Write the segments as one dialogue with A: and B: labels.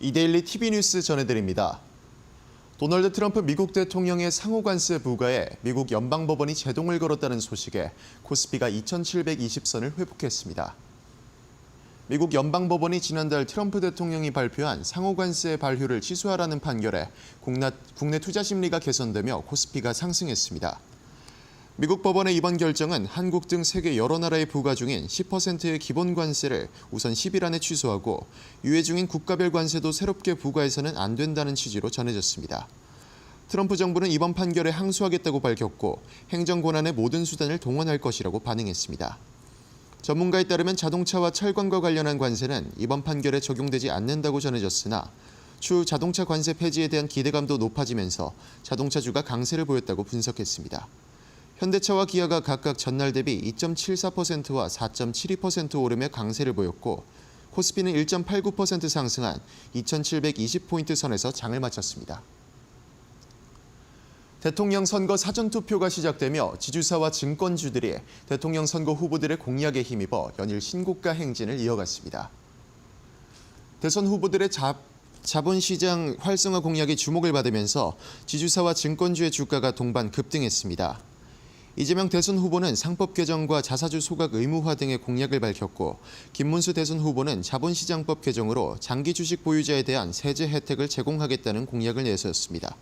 A: 이데일리 TV 뉴스 전해드립니다. 도널드 트럼프 미국 대통령의 상호관세 부과에 미국 연방법원이 제동을 걸었다는 소식에 코스피가 2,720선을 회복했습니다. 미국 연방법원이 지난달 트럼프 대통령이 발표한 상호관세 발효를 취소하라는 판결에 국내 투자 심리가 개선되며 코스피가 상승했습니다. 미국 법원의 이번 결정은 한국 등 세계 여러 나라에 부과 중인 10%의 기본 관세를 우선 10일 안에 취소하고 유예 중인 국가별 관세도 새롭게 부과해서는 안 된다는 취지로 전해졌습니다. 트럼프 정부는 이번 판결에 항소하겠다고 밝혔고 행정 권한의 모든 수단을 동원할 것이라고 반응했습니다. 전문가에 따르면 자동차와 철강과 관련한 관세는 이번 판결에 적용되지 않는다고 전해졌으나 추후 자동차 관세 폐지에 대한 기대감도 높아지면서 자동차주가 강세를 보였다고 분석했습니다. 현대차와 기아가 각각 전날 대비 2.74%와 4.72% 오르며 강세를 보였고 코스피는 1.89% 상승한 2,720포인트 선에서 장을 마쳤습니다. 대통령 선거 사전투표가 시작되며 지주사와 증권주들이 대통령 선거 후보들의 공약에 힘입어 연일 신고가 행진을 이어갔습니다. 대선 후보들의 자본시장 활성화 공약이 주목을 받으면서 지주사와 증권주의 주가가 동반 급등했습니다. 이재명 대선 후보는 상법 개정과 자사주 소각 의무화 등의 공약을 밝혔고 김문수 대선 후보는 자본시장법 개정으로 장기 주식 보유자에 대한 세제 혜택을 제공하겠다는 공약을 내세웠습니다.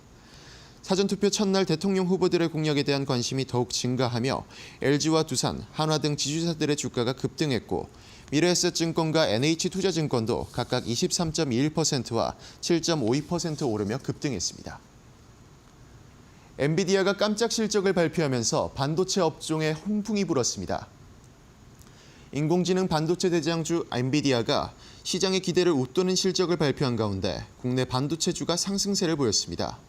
A: 사전투표 첫날 대통령 후보들의 공약에 대한 관심이 더욱 증가하며 LG와 두산, 한화 등 지주사들의 주가가 급등했고 미래에셋증권과 NH투자증권도 각각 23.21%와 7.52% 오르며 급등했습니다. 엔비디아가 깜짝 실적을 발표하면서 반도체 업종에 훈풍이 불었습니다. 인공지능 반도체 대장주 엔비디아가 시장의 기대를 웃도는 실적을 발표한 가운데 국내 반도체주가 상승세를 보였습니다.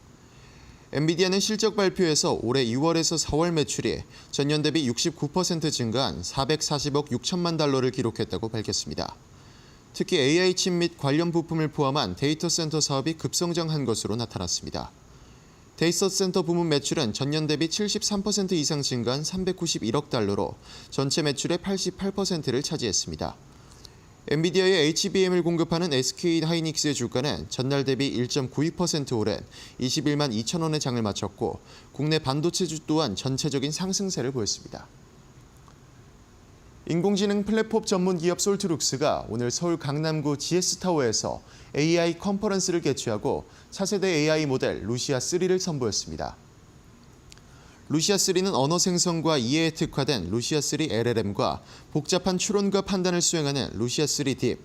A: 엔비디아는 실적 발표에서 올해 6월에서 4월 매출이 전년 대비 69% 증가한 440억 6천만 달러를 기록했다고 밝혔습니다. 특히 AI 칩 및 관련 부품을 포함한 데이터 센터 사업이 급성장한 것으로 나타났습니다. 데이터 센터 부문 매출은 전년 대비 73% 이상 증가한 391억 달러로 전체 매출의 88%를 차지했습니다. 엔비디아의 HBM을 공급하는 SK하이닉스의 주가는 전날 대비 1.92% 오른 21만 2천 원의 장을 마쳤고 국내 반도체주 또한 전체적인 상승세를 보였습니다. 인공지능 플랫폼 전문 기업 솔트룩스가 오늘 서울 강남구 GS타워에서 AI 컨퍼런스를 개최하고 차세대 AI 모델 루시아3를 선보였습니다. 루시아3는 언어 생성과 이해에 특화된 루시아3 LLM과 복잡한 추론과 판단을 수행하는 루시아3 딥,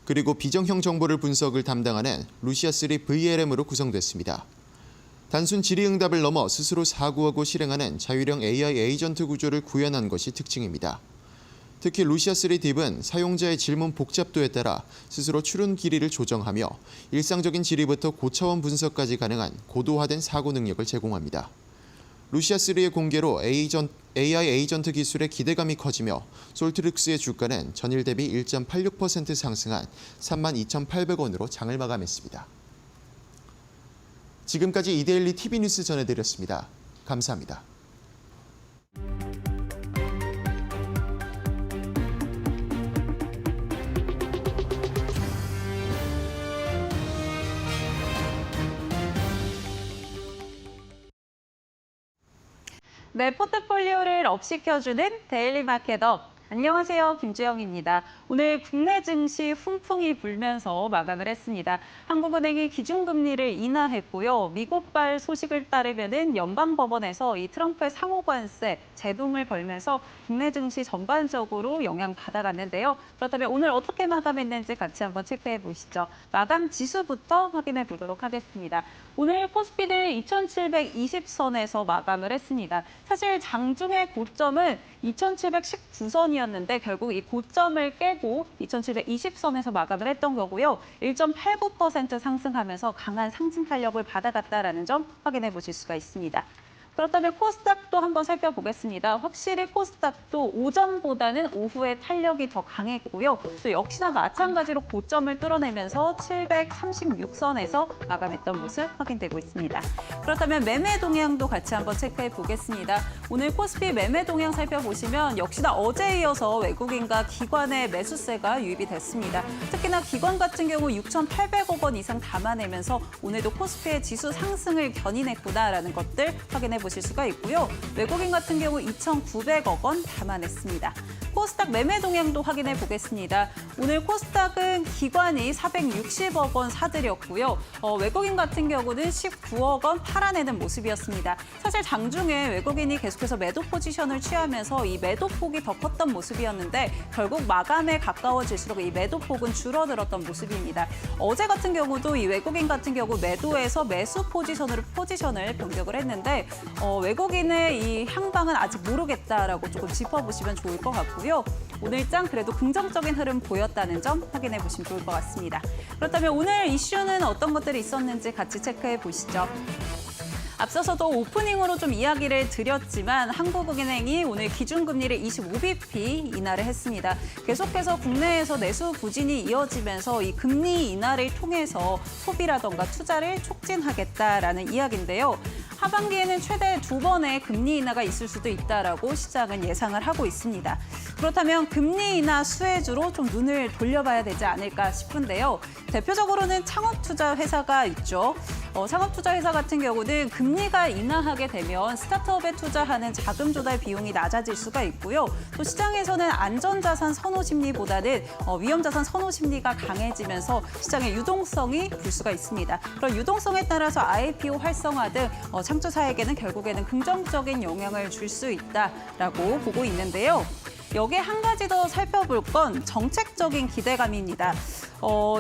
A: 그리고 비정형 정보를 분석을 담당하는 루시아3 VLM으로 구성됐습니다. 단순 질의응답을 넘어 스스로 사고하고 실행하는 자율형 AI 에이전트 구조를 구현한 것이 특징입니다. 특히 루시아3 딥은 사용자의 질문 복잡도에 따라 스스로 추론 길이를 조정하며 일상적인 질의부터 고차원 분석까지 가능한 고도화된 사고 능력을 제공합니다. 루시아3의 공개로 AI 에이전트 기술의 기대감이 커지며 솔트룩스의 주가는 전일 대비 1.86% 상승한 32,800원으로 장을 마감했습니다. 지금까지 이데일리 TV 뉴스 전해드렸습니다. 감사합니다.
B: 네, 포트폴리오를 업시켜주는 데일리 마켓업. 안녕하세요, 김주영입니다. 오늘 국내 증시 훈풍이 불면서 마감을 했습니다. 한국은행이 기준금리를 인하했고요. 미국발 소식을 따르면은 연방법원에서 이 트럼프의 상호관세 제동을 걸면서 국내 증시 전반적으로 영향받아갔는데요. 그렇다면 오늘 어떻게 마감했는지 같이 한번 체크해 보시죠. 마감 지수부터 확인해 보도록 하겠습니다. 오늘 코스피는 2,720선에서 마감을 했습니다. 사실 장중의 고점은 2,719선이었는데 결국 이 고점을 깨고 2,720선에서 마감을 했던 거고요. 1.89% 상승하면서 강한 상승 탄력을 받아갔다라는 점 확인해 보실 수가 있습니다. 그렇다면 코스닥도 한번 살펴보겠습니다. 확실히 코스닥도 오전보다는 오후에 탄력이 더 강했고요. 또 역시나 마찬가지로 고점을 뚫어내면서 736선에서 마감했던 모습 확인되고 있습니다. 그렇다면 매매 동향도 같이 한번 체크해 보겠습니다. 오늘 코스피 매매 동향 살펴보시면 역시나 어제에 이어서 외국인과 기관의 매수세가 유입이 됐습니다. 특히나 기관 같은 경우 6,800억 원 이상 담아내면서 오늘도 코스피의 지수 상승을 견인했구나라는 것들 확인해 보실 수가 있고요. 외국인 같은 경우 2,900억 원 담아냈습니다. 코스닥 매매 동향도 확인해 보겠습니다. 오늘 코스닥은 기관이 460억 원 사들였고요. 외국인 같은 경우는 19억 원 팔아내는 모습이었습니다. 사실 장중에 외국인이 계속해서 매도 포지션을 취하면서 이 매도폭이 더 컸던 모습이었는데 결국 마감에 가까워질수록 이 매도폭은 줄어들었던 모습입니다. 어제 같은 경우도 이 외국인 같은 경우 매도에서 매수 포지션으로 포지션을 변경을 했는데 외국인의 이 향방은 아직 모르겠다라고 조금 짚어보시면 좋을 것 같고요. 오늘장 그래도 긍정적인 흐름 보였다는 점 확인해 보시면 좋을 것 같습니다. 그렇다면 오늘 이슈는 어떤 것들이 있었는지 같이 체크해 보시죠. 앞서서도 오프닝으로 좀 이야기를 드렸지만 한국은행이 오늘 기준금리를 25bp 인하를 했습니다. 계속해서 국내에서 내수 부진이 이어지면서 이 금리 인하를 통해서 소비라던가 투자를 촉진하겠다라는 이야기인데요. 하반기에는 최대 2번의 금리 인하가 있을 수도 있다라고 시장은 예상을 하고 있습니다. 그렇다면 금리 인하 수혜주로 좀 눈을 돌려봐야 되지 않을까 싶은데요. 대표적으로는 창업투자 회사가 있죠. 창업투자 회사 같은 경우는 금리가 인하하게 되면 스타트업에 투자하는 자금 조달 비용이 낮아질 수가 있고요. 또 시장에서는 안전자산 선호 심리보다는 위험자산 선호 심리가 강해지면서 시장의 유동성이 불 수가 있습니다. 그런 유동성에 따라서 IPO 활성화 등 창조사에게는 결국에는 긍정적인 영향을 줄 수 있다라고 보고 있는데요. 여기에 한 가지 더 살펴볼 건 정책적인 기대감입니다.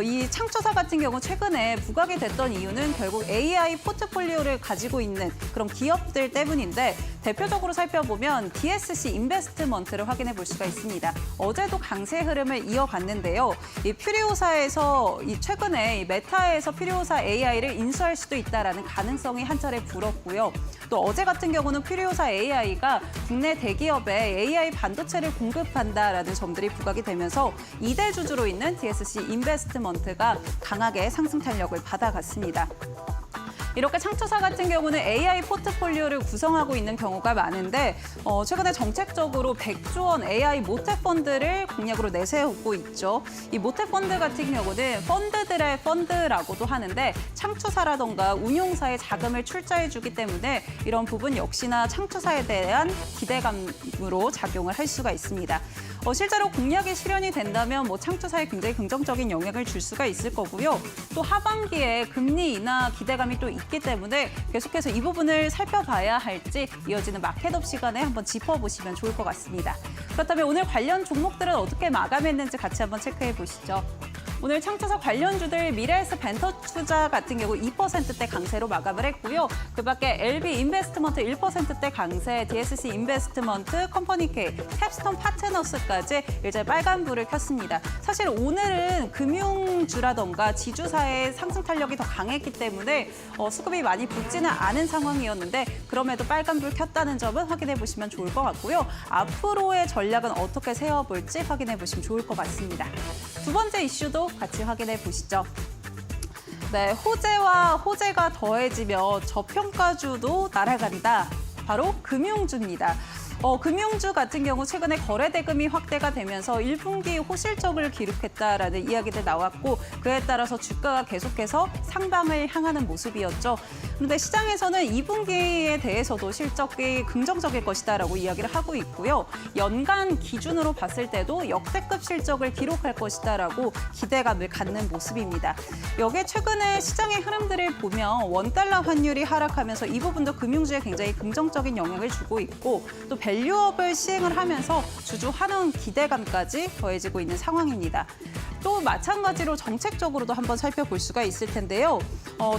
B: 이 창조사 같은 경우 최근에 부각이 됐던 이유는 결국 AI 포트폴리오를 가지고 있는 그런 기업들 때문인데 대표적으로 살펴보면 DSC 인베스트먼트를 확인해 볼 수가 있습니다. 어제도 강세 흐름을 이어갔는데요. 이 퓨리오사에서 최근에 이 메타에서 퓨리오사 AI를 인수할 수도 있다라는 가능성이 한 차례 불었고요. 또 어제 같은 경우는 퓨리오사 AI가 국내 대기업에 AI 반도체를 공급한다라는 점들이 부각이 되면서 2대 주주로 있는 DSC 인베스트먼트가 강하게 상승 탄력을 받아갔습니다. 이렇게 창조사 같은 경우는 AI 포트폴리오를 구성하고 있는 경우가 많은데 최근에 정책적으로 100조 원 AI 모태펀드를 공약으로 내세우고 있죠. 이 모태펀드 같은 경우는 펀드들의 펀드라고도 하는데 창조사라던가 운용사의 자금을 출자해주기 때문에 이런 부분 역시나 창조사에 대한 기대감으로 작용을 할 수가 있습니다. 실제로 공약이 실현이 된다면 창조사에 굉장히 긍정적인 영향을 줄 수가 있을 거고요. 또 하반기에 금리 인하 기대감이 또 있기 때문에 계속해서 이 부분을 살펴봐야 할지 이어지는 마켓업 시간에 한번 짚어보시면 좋을 것 같습니다. 그렇다면 오늘 관련 종목들은 어떻게 마감했는지 같이 한번 체크해 보시죠. 오늘 창조사 관련주들 미래에스 벤터투자 같은 경우 2%대 강세로 마감을 했고요. 그밖에 LB 인베스트먼트 1%대 강세, DSC 인베스트먼트, 컴퍼니K, 캡스톤 파트너스까지 일제 빨간불을 켰습니다. 사실 오늘은 금융주라던가 지주사의 상승 탄력이 더 강했기 때문에 수급이 많이 붙지는 않은 상황이었는데 그럼에도 빨간불 켰다는 점은 확인해 보시면 좋을 것 같고요. 앞으로의 전략은 어떻게 세워볼지 확인해 보시면 좋을 것 같습니다. 두 번째 이슈도 같이 확인해 보시죠. 네, 호재와 호재가 더해지며 저평가주도 날아간다. 바로 금융주입니다. 금융주 같은 경우 최근에 거래 대금이 확대가 되면서 1분기 호실적을 기록했다라는 이야기들 나왔고 그에 따라서 주가가 계속해서 상방을 향하는 모습이었죠. 그런데 시장에서는 2분기에 대해서도 실적이 긍정적일 것이다라고 이야기를 하고 있고요. 연간 기준으로 봤을 때도 역대급 실적을 기록할 것이다라고 기대감을 갖는 모습입니다. 여기에 최근에 시장의 흐름들을 보면 원달러 환율이 하락하면서 이 부분도 금융주에 굉장히 긍정적인 영향을 주고 있고 또 밸류업을 시행을 하면서 주주 환원 기대감까지 더해지고 있는 상황입니다. 또 마찬가지로 정책적으로도 한번 살펴볼 수가 있을 텐데요.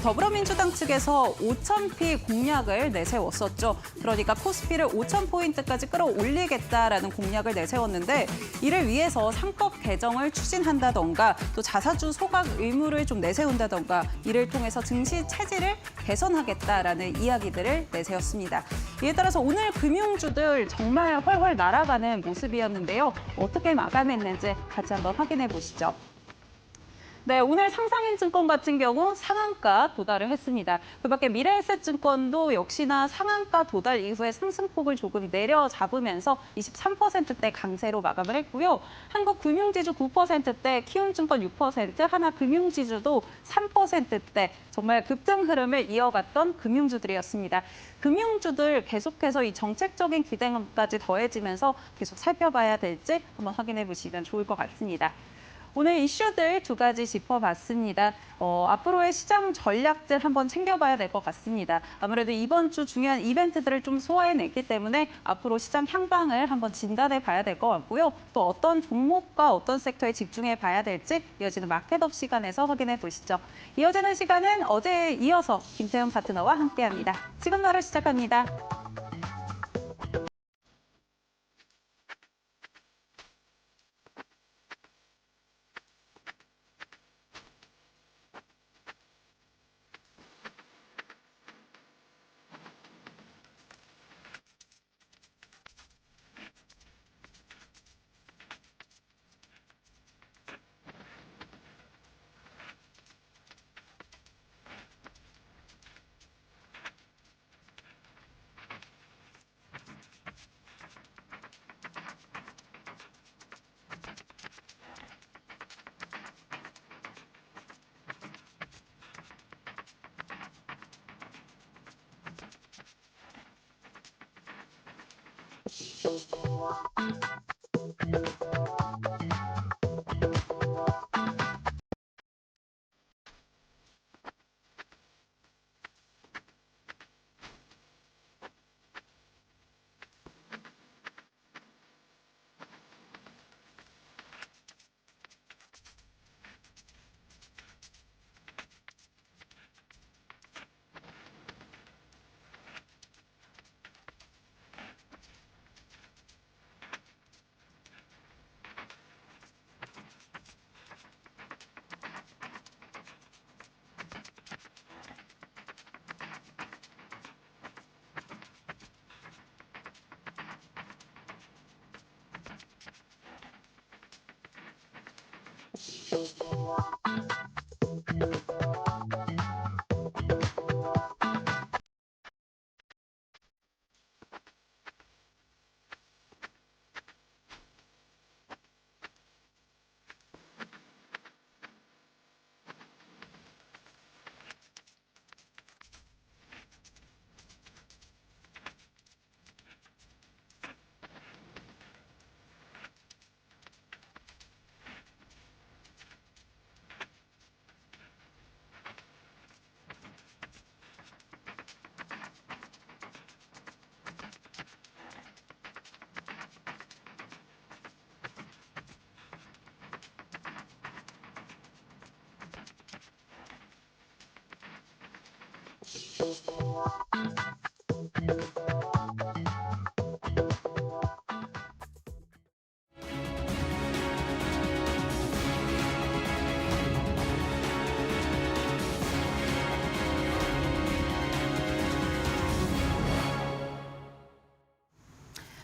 B: 더불어민주당 측에서 5,000피 공약을 내세웠었죠. 그러니까 코스피를 5,000포인트까지 끌어올리겠다라는 공약을 내세웠는데 이를 위해서 상법 개정을 추진한다던가 또 자사주 소각 의무를 좀 내세운다던가 이를 통해서 증시 체질을 개선하겠다라는 이야기들을 내세웠습니다. 이에 따라서 오늘 금융주들 정말 훨훨 날아가는 모습이었는데요. 어떻게 마감했는지 같이 한번 확인해 보시죠. 네, 오늘 상상인증권 같은 경우 상한가 도달을 했습니다. 그밖에 미래에셋증권도 역시나 상한가 도달 이후에 상승폭을 조금 내려잡으면서 23%대 강세로 마감을 했고요. 한국금융지주 9%대, 키움증권 6%, 하나금융지주도 3%대 정말 급등 흐름을 이어갔던 금융주들이었습니다. 금융주들 계속해서 이 정책적인 기대감까지 더해지면서 계속 살펴봐야 될지 한번 확인해 보시면 좋을 것 같습니다. 오늘 이슈들 두 가지 짚어봤습니다. 앞으로의 시장 전략들 한번 챙겨봐야 될 것 같습니다. 아무래도 이번 주 중요한 이벤트들을 좀 소화해냈기 때문에 앞으로 시장 향방을 한번 진단해 봐야 될 것 같고요. 또 어떤 종목과 어떤 섹터에 집중해 봐야 될지 이어지는 마켓업 시간에서 확인해 보시죠. 이어지는 시간은 어제에 이어서 김태훈 파트너와 함께합니다. 지금 바로 시작합니다.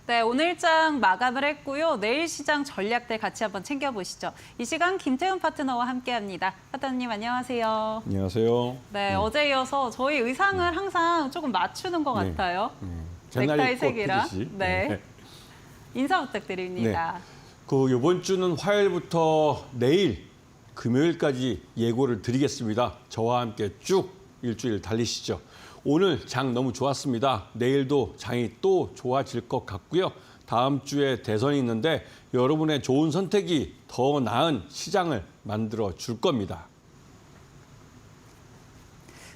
B: 네, 오늘장 마감을 했고요. 내일 시장 전략들 같이 한번 챙겨보시죠. 이 시간 김태훈 파트너와 함께합니다. 파트너님 안녕하세요.
C: 안녕하세요.
B: 네, 어제 이어서 저희 의상을 항상 조금 맞추는 것
C: 네.
B: 같아요.
C: 전날
B: 넥타이
C: 입고
B: 색이랑.
C: 피듯이.
B: 네. 인사 부탁드립니다.
C: 이번 주는 화요일부터 내일 금요일까지 예고를 드리겠습니다. 저와 함께 쭉 일주일 달리시죠. 오늘 장 너무 좋았습니다. 내일도 장이 또 좋아질 것 같고요. 다음 주에 대선이 있는데 여러분의 좋은 선택이 더 나은 시장을 만들어 줄 겁니다.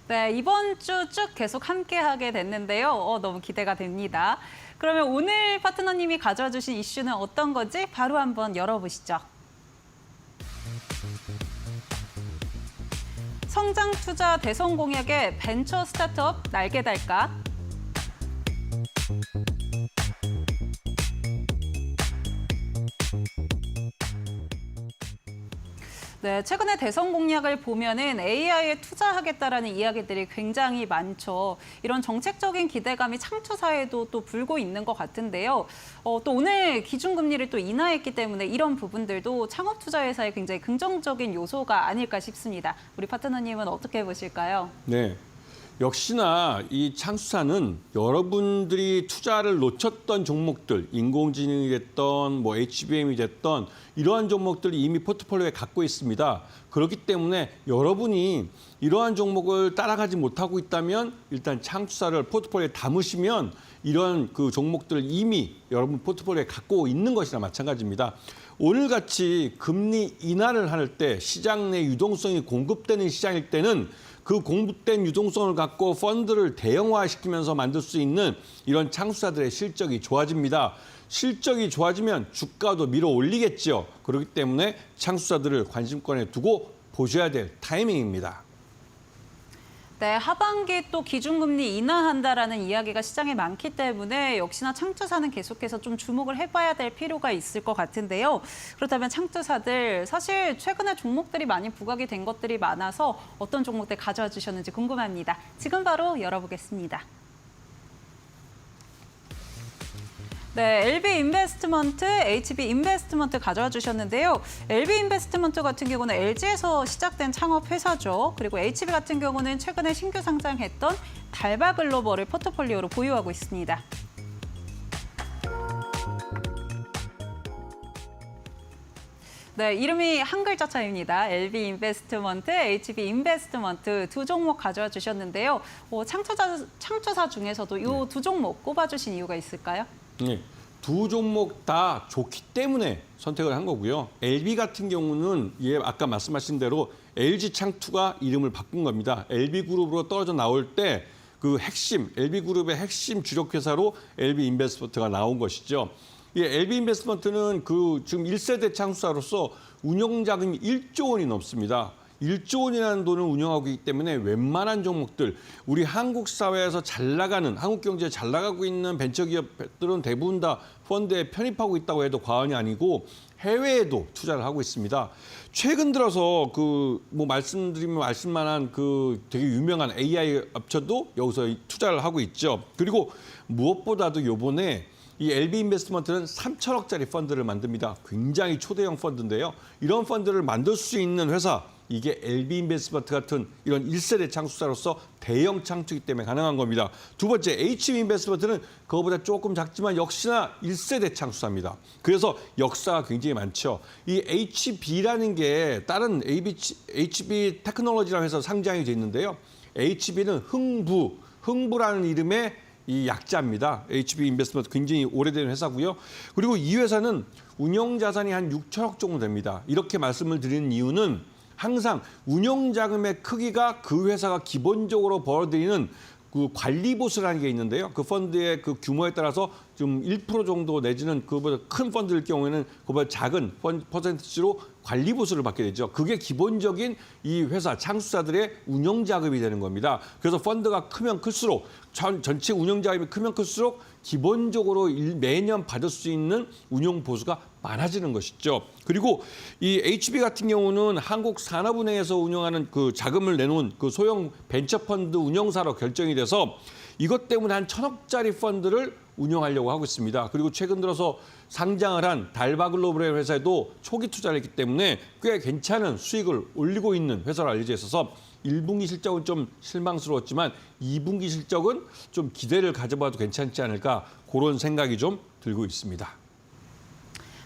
B: 네, 이번 주 쭉 계속 함께하게 됐는데요. 너무 기대가 됩니다. 그러면 오늘 파트너님이 가져와 주신 이슈는 어떤 건지 바로 한번 열어보시죠. 성장 투자 대선 공약에 벤처 스타트업 날개 달까? 네, 네, 최근에 대선 공약을 보면은 AI에 투자하겠다라는 이야기들이 굉장히 많죠. 이런 정책적인 기대감이 창투사에도 또 불고 있는 것 같은데요. 또 오늘 기준금리를 또 인하했기 때문에 이런 부분들도 창업투자회사에 굉장히 긍정적인 요소가 아닐까 싶습니다. 우리 파트너님은 어떻게 보실까요?
C: 네. 역시나 이 창수사는 여러분들이 투자를 놓쳤던 종목들, 인공지능이 됐던 뭐 HBM이 됐던 이러한 종목들을 이미 포트폴리오에 갖고 있습니다. 그렇기 때문에 여러분이 이러한 종목을 따라가지 못하고 있다면 일단 창수사를 포트폴리오에 담으시면 이런 그 종목들을 이미 여러분 포트폴리오에 갖고 있는 것이나 마찬가지입니다. 오늘같이 금리 인하를 할 때 시장 내 유동성이 공급되는 시장일 때는 그 공급된 유동성을 갖고 펀드를 대형화시키면서 만들 수 있는 이런 창수사들의 실적이 좋아집니다. 실적이 좋아지면 주가도 밀어 올리겠죠. 그렇기 때문에 창수사들을 관심권에 두고 보셔야 될 타이밍입니다.
B: 네, 하반기 또 기준금리 인하한다라는 이야기가 시장에 많기 때문에 역시나 창투사는 계속해서 좀 주목을 해봐야 될 필요가 있을 것 같은데요. 그렇다면 창투사들 사실 최근에 종목들이 많이 부각이 된 것들이 많아서 어떤 종목들 가져와 주셨는지 궁금합니다. 지금 바로 열어보겠습니다. 네, LB인베스트먼트, HB인베스트먼트 가져와 주셨는데요. LB인베스트먼트 같은 경우는 LG에서 시작된 창업 회사죠. 그리고 HB 같은 경우는 최근에 신규 상장했던 달바글로벌을 포트폴리오로 보유하고 있습니다. 네, 이름이 한 글자 차이입니다. LB인베스트먼트, HB인베스트먼트 두 종목 가져와 주셨는데요. 창투사 중에서도 이 두 종목 꼽아주신 이유가 있을까요?
C: 네, 두 종목 다 좋기 때문에 선택을 한 거고요. LB 같은 경우는 아까 말씀하신 대로 LG 창투가 이름을 바꾼 겁니다. LB그룹으로 떨어져 나올 때 그 핵심, LB그룹의 핵심 주력 회사로 LB인베스트먼트가 나온 것이죠. 이 LB인베스트먼트는 그 지금 1세대 창수사로서 운용 자금이 1조 원이 넘습니다. 1조 원이라는 돈을 운영하고 있기 때문에 웬만한 종목들, 우리 한국 사회에서 잘 나가는, 한국 경제에 잘 나가고 있는 벤처기업들은 대부분 다 펀드에 편입하고 있다고 해도 과언이 아니고 해외에도 투자를 하고 있습니다. 최근 들어서 말씀드리면 말씀만한 되게 유명한 AI 업체도 여기서 투자를 하고 있죠. 그리고 무엇보다도 요번에 이 LB인베스트먼트는 3천억짜리 펀드를 만듭니다. 굉장히 초대형 펀드인데요. 이런 펀드를 만들 수 있는 회사, 이게 LB인베스트먼트 같은 이런 1세대 창수사로서 대형 창투이기 때문에 가능한 겁니다. 두 번째, HB인베스트먼트는 그거보다 조금 작지만 역시나 1세대 창수사입니다. 그래서 역사가 굉장히 많죠. 이 HB라는 게 다른 HB 테크놀로지라는 회사 상장이 돼 있는데요. HB는 흥부라는 이름의 이 약자입니다. HB인베스트먼트 굉장히 오래된 회사고요. 그리고 이 회사는 운용 자산이 한 6천억 정도 됩니다. 이렇게 말씀을 드리는 이유는 항상 운용 자금의 크기가 그 회사가 기본적으로 벌어들이는 그 관리 보수라는 게 있는데요. 그 펀드의 그 규모에 따라서 좀 1% 정도 내지는 그보다 큰 펀드일 경우에는 그보다 작은 퍼센티지로 관리 보수를 받게 되죠. 그게 기본적인 이 회사 창수사들의 운영 자금이 되는 겁니다. 그래서 펀드가 크면 클수록 전체 운영 자금이 크면 클수록 기본적으로 매년 받을 수 있는 운용 보수가 많아지는 것이죠. 그리고 이 HB 같은 경우는 한국산업은행에서 운영하는 그 자금을 내놓은 그 소형 벤처펀드 운영사로 결정이 돼서 이것 때문에 한 1,000억짜리 펀드를 운영하려고 하고 있습니다. 그리고 최근 들어서 상장을 한 달바글로벌의 회사에도 초기 투자를 했기 때문에 꽤 괜찮은 수익을 올리고 있는 회사로 알려져 있어서 1분기 실적은 좀 실망스러웠지만 2분기 실적은 좀 기대를 가져봐도 괜찮지 않을까 그런 생각이 좀 들고 있습니다.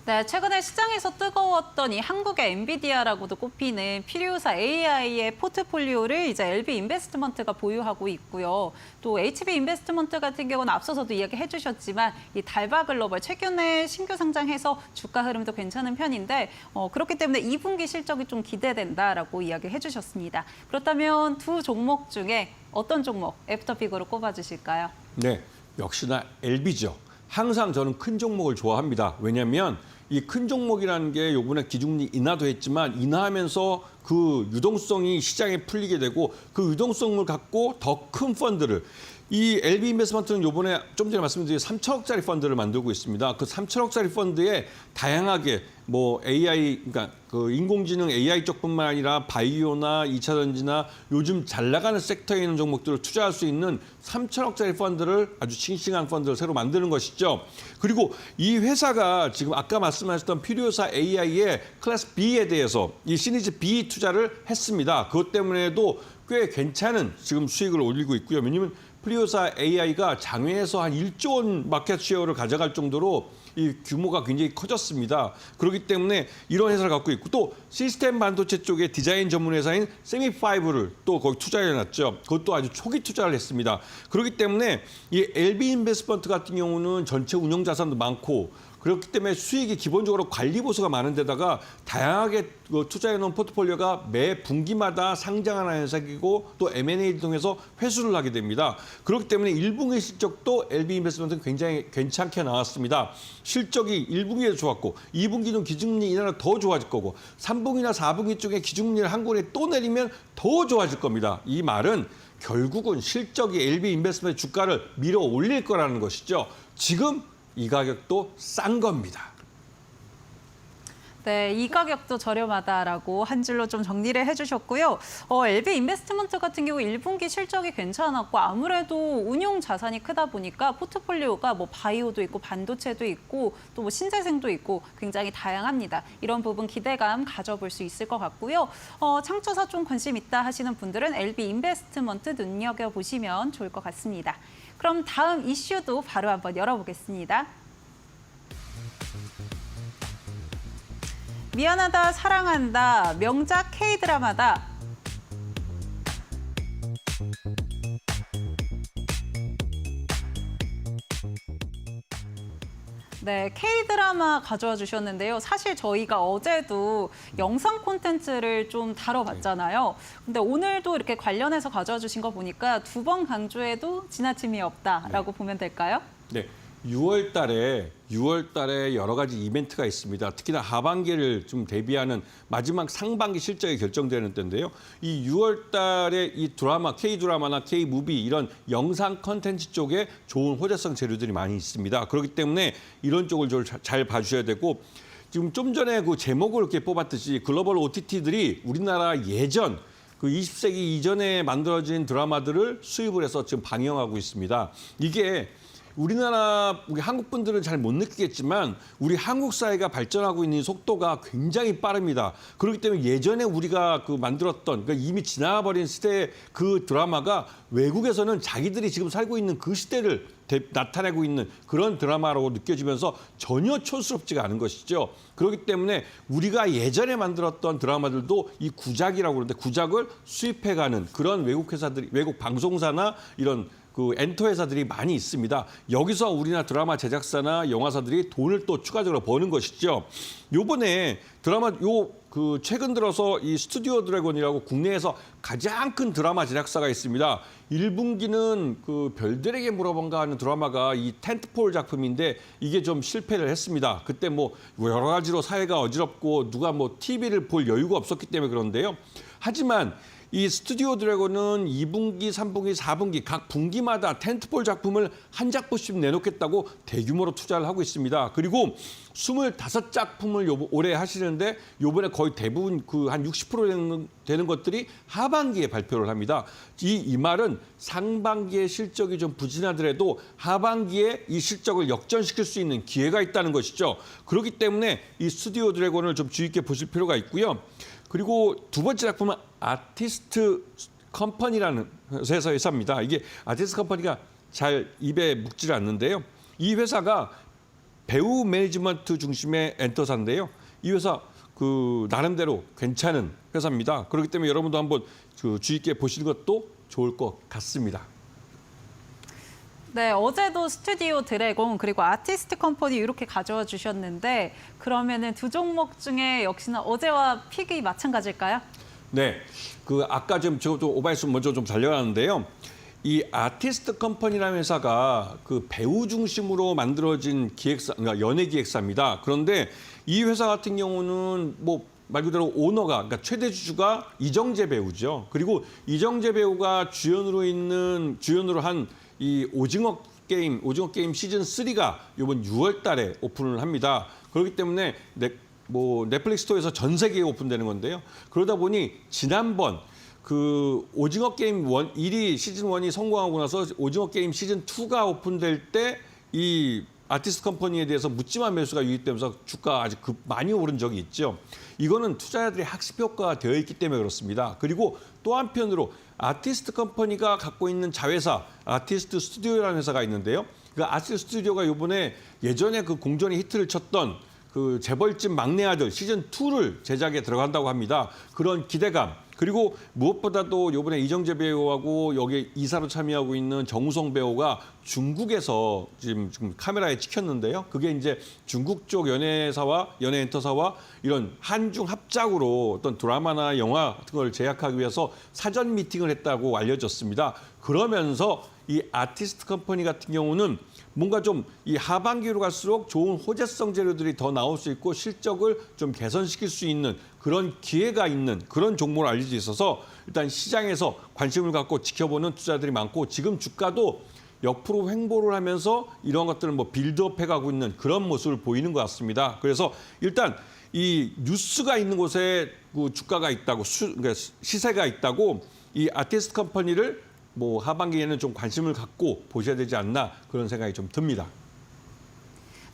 B: 네, 최근에 시장에서 뜨거웠던 이 한국의 엔비디아라고도 꼽히는 피리우사 AI의 포트폴리오를 이제 LB인베스트먼트가 보유하고 있고요. 또 HB인베스트먼트 같은 경우는 앞서서도 이야기해 주셨지만 이 달바글로벌 최근에 신규 상장해서 주가 흐름도 괜찮은 편인데 그렇기 때문에 2분기 실적이 좀 기대된다라고 이야기해 주셨습니다. 그렇다면 두 종목 중에 어떤 종목 애프터픽으로 꼽아주실까요?
C: 네, 역시나 LB죠. 항상 저는 큰 종목을 좋아합니다. 왜냐하면 이 큰 종목이라는 게 요번에 기준금리 인하도 했지만 인하하면서 그 유동성이 시장에 풀리게 되고 그 유동성을 갖고 더 큰 펀드를 이 LB 인베스트먼트는 요번에 좀 전에 말씀드린 3천억짜리 펀드를 만들고 있습니다. 그 3천억짜리 펀드에 다양하게 뭐 AI, 그러니까 그 인공지능 AI 쪽뿐만 아니라 바이오나 2차 전지나 요즘 잘 나가는 섹터에 있는 종목들을 투자할 수 있는 3천억짜리 펀드를 아주 싱싱한 펀드를 새로 만드는 것이죠. 그리고 이 회사가 지금 아까 말씀하셨던 피리오사 AI의 클래스 B에 대해서 이 시리즈 B 투자를 했습니다. 그것 때문에도 꽤 괜찮은 지금 수익을 올리고 있고요. 왜냐하면 프리오사 AI가 장외에서 한 1조 원 마켓 쉐어를 가져갈 정도로 이 규모가 굉장히 커졌습니다. 그렇기 때문에 이런 회사를 갖고 있고 또 시스템 반도체 쪽의 디자인 전문 회사인 세미5를 또 거기 투자해놨죠. 그것도 아주 초기 투자를 했습니다. 그렇기 때문에 이 LB 인베스트먼트 같은 경우는 전체 운용 자산도 많고 그렇기 때문에 수익이 기본적으로 관리 보수가 많은 데다가 다양하게 투자해놓은 포트폴리오가 매 분기마다 상장하는 회사이고 또 M&A를 통해서 회수를 하게 됩니다. 그렇기 때문에 1분기 실적도 LB 인베스트먼트는 굉장히 괜찮게 나왔습니다. 실적이 1분기에 좋았고 2분기는 기준금리 인하로 더 좋아질 거고 3분기나 4분기 쪽에 기준금리를 한 번에 또 내리면 더 좋아질 겁니다. 이 말은 결국은 실적이 LB 인베스트먼트 주가를 밀어 올릴 거라는 것이죠. 지금 이 가격도 싼 겁니다.
B: 네, 이 가격도 저렴하다라고 한 줄로 좀 정리를 해주셨고요. LB 인베스트먼트 같은 경우 1분기 실적이 괜찮았고 아무래도 운용 자산이 크다 보니까 포트폴리오가 뭐 바이오도 있고 반도체도 있고 또 뭐 신재생도 있고 굉장히 다양합니다. 이런 부분 기대감 가져볼 수 있을 것 같고요. 창조사 좀 관심 있다 하시는 분들은 LB 인베스트먼트 눈여겨보시면 좋을 것 같습니다. 그럼 다음 이슈도 바로 한번 열어보겠습니다. 미안하다, 사랑한다, 명작 K-드라마다. 네, K-드라마 가져와 주셨는데요. 사실 저희가 어제도 영상 콘텐츠를 좀 다뤄봤잖아요. 근데 오늘도 이렇게 관련해서 가져와 주신 거 보니까 두 번 강조해도 지나침이 없다라고 보면 될까요?
C: 네. 6월 달에 여러 가지 이벤트가 있습니다. 특히나 하반기를 좀 대비하는 마지막 상반기 실적이 결정되는 때인데요. 이 6월 달에 이 드라마, K-드라마나 K-무비 이런 영상 컨텐츠 쪽에 좋은 호재성 재료들이 많이 있습니다. 그렇기 때문에 이런 쪽을 잘 봐주셔야 되고 지금 좀 전에 그 제목을 이렇게 뽑았듯이 글로벌 OTT들이 우리나라 예전 그 20세기 이전에 만들어진 드라마들을 수입을 해서 지금 방영하고 있습니다. 이게 우리나라 우리 한국 분들은 잘 못 느끼겠지만 우리 한국 사회가 발전하고 있는 속도가 굉장히 빠릅니다. 그렇기 때문에 예전에 우리가 그 만들었던 그러니까 이미 지나버린 시대의 그 드라마가 외국에서는 자기들이 지금 살고 있는 그 시대를 나타내고 있는 그런 드라마라고 느껴지면서 전혀 촌스럽지가 않은 것이죠. 그렇기 때문에 우리가 예전에 만들었던 드라마들도 이 구작이라고 그러는데 구작을 수입해가는 그런 외국 회사들이 외국 방송사나 이런 그 엔터 회사들이 많이 있습니다. 여기서 우리나라 드라마 제작사나 영화사들이 돈을 또 추가적으로 버는 것이죠. 요번에 드라마 그 최근 들어서 이 스튜디오 드래곤이라고 국내에서 가장 큰 드라마 제작사가 있습니다. 1분기는 그 별들에게 물어본가 하는 드라마가 이 텐트폴 작품인데 이게 좀 실패를 했습니다. 그때 뭐 여러 가지로 사회가 어지럽고 누가 뭐 TV를 볼 여유가 없었기 때문에 그런데요. 하지만 이 스튜디오 드래곤은 2분기, 3분기, 4분기 각 분기마다 텐트폴 작품을 한 작품씩 내놓겠다고 대규모로 투자를 하고 있습니다. 그리고 25작품을 올해 하시는데 요번에 거의 대부분 그 한 60% 되는 것들이 하반기에 발표를 합니다. 이 말은 상반기의 실적이 좀 부진하더라도 하반기에 이 실적을 역전시킬 수 있는 기회가 있다는 것이죠. 그렇기 때문에 이 스튜디오 드래곤을 좀 주의 있게 보실 필요가 있고요. 그리고 두 번째 작품은 아티스트 컴퍼니라는 회사입니다. 이게 아티스트 컴퍼니가 잘 입에 묵질 않는데요. 이 회사가 배우 매니지먼트 중심의 엔터사인데요. 이 회사 그 나름대로 괜찮은 회사입니다. 그렇기 때문에 여러분도 한번 그 주의 있게 보시는 것도 좋을 것 같습니다.
B: 네, 어제도 스튜디오 드래곤 그리고 아티스트 컴퍼니 이렇게 가져와 주셨는데 그러면은 두 종목 중에 역시나 어제와 픽이 마찬가지일까요?
C: 네, 그 아까 좀 저도 오바이스 먼저 좀 달려가는데요. 이 아티스트 컴퍼니라는 회사가 그 배우 중심으로 만들어진 기획사, 그러니까 연예 기획사입니다. 그런데 이 회사 같은 경우는 뭐 말 그대로 오너가, 그러니까 최대 주주가 이정재 배우죠. 그리고 이정재 배우가 주연으로 한 이 오징어 게임 시즌 3가 이번 6월 달에 오픈을 합니다. 그렇기 때문에 넷플릭스 스토어에서 전 세계에 오픈되는 건데요. 그러다 보니 지난번 그 오징어 게임 1이 시즌 1이 성공하고 나서 오징어 게임 시즌 2가 오픈될 때 이 아티스트 컴퍼니에 대해서 묻지마 매수가 유입되면서 주가가 아주 많이 오른 적이 있죠. 이거는 투자자들의 학습 효과가 되어 있기 때문에 그렇습니다. 그리고 또 한편으로 아티스트 컴퍼니가 갖고 있는 자회사 아티스트 스튜디오라는 회사가 있는데요. 그 아티스트 스튜디오가 이번에 예전에 그 공전의 히트를 쳤던 그 재벌집 막내 아들 시즌 2를 제작에 들어간다고 합니다. 그런 기대감. 그리고 무엇보다도 이번에 이정재 배우하고 여기에 이사로 참여하고 있는 정우성 배우가 중국에서 지금 카메라에 찍혔는데요. 그게 이제 중국 쪽 연예사와 연예엔터사와 이런 한중 합작으로 어떤 드라마나 영화 같은 걸 제작하기 위해서 사전 미팅을 했다고 알려졌습니다. 그러면서 이 아티스트 컴퍼니 같은 경우는 뭔가 좀 이 하반기로 갈수록 좋은 호재성 재료들이 더 나올 수 있고 실적을 좀 개선시킬 수 있는 그런 기회가 있는 그런 종목으로 알려져 있어서 일단 시장에서 관심을 갖고 지켜보는 투자들이 많고 지금 주가도 역프로 횡보를 하면서 이런 것들을 빌드업해 가고 있는 그런 모습을 보이는 것 같습니다. 그래서 일단 이 뉴스가 있는 곳에 그 주가가 있다고 그러니까 시세가 있다고 이 아티스트 컴퍼니를 하반기에는 좀 관심을 갖고 보셔야 되지 않나 그런 생각이 좀 듭니다.